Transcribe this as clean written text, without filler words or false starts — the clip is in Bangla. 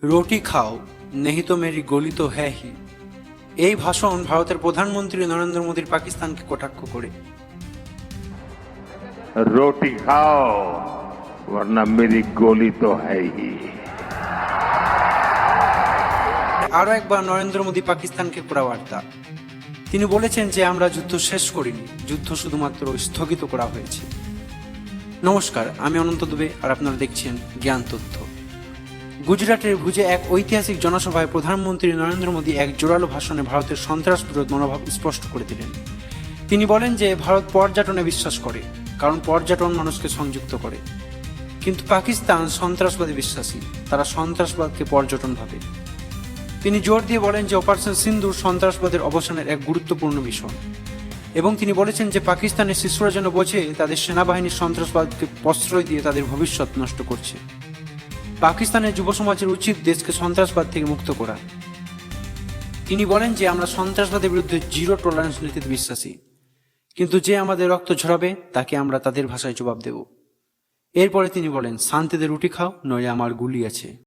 রোটি খাও নেহি তো মেরি গলি তো হ্যাঁ হি। এই ভাষণ ভারতের প্রধানমন্ত্রী নরেন্দ্র মোদীর পাকিস্তানকে কটাক্ষ করে। रोटी खाओ वरना मेरी गोली तो है ही। আরো একবার নরেন্দ্র মোদী পাকিস্তানকে করা বার্তা। তিনি বলেছেন যে আমরা যুদ্ধ শেষ করিনি, যুদ্ধ শুধুমাত্র স্থগিত করা হয়েছে। নমস্কার, আমি অনন্ত দুবে আর আপনারা দেখছেন জ্ঞান তথ্য। গুজরাটের ভুজে এক ঐতিহাসিক জনসভায় প্রধানমন্ত্রী নরেন্দ্র মোদী এক জোরালো ভাষণে ভারতের সন্ত্রাস বিরোধ মনোভাব স্পষ্ট করে দিলেন। তিনি বলেন যে ভারত পর্যটনে বিশ্বাস করে, কারণ পর্যটন মানুষকে সংযুক্ত করে। কিন্তু পাকিস্তান সন্ত্রাসবাদী বিশ্বাসী, তারা সন্ত্রাসবাদকে পর্যটন ভাবে। তিনি জোর দিয়ে বলেন যে অপারেশন সিন্দুর সন্ত্রাসবাদের অবসানের এক গুরুত্বপূর্ণ মিশন, এবং তিনি বলেছেন যে পাকিস্তানের শিশুরা যেন বোঝে তাদের সেনাবাহিনীর সন্ত্রাসবাদকে প্রশ্রয় দিয়ে তাদের ভবিষ্যৎ নষ্ট করছে। পাকিস্তানের যুব সমাজের উচিত দেশকে সন্ত্রাসবাদ থেকে মুক্ত করা। তিনি বলেন যে আমরা সন্ত্রাসবাদের বিরুদ্ধে জিরো টলারেন্স নীতিতে বিশ্বাসী, কিন্তু যে আমাদের রক্ত ঝরাবে তাকে আমরা তাদের ভাষায় জবাব দেব। এরপরে তিনি বলেন, শান্তিতে রুটি খাও নইলে আমার গুলি আছে।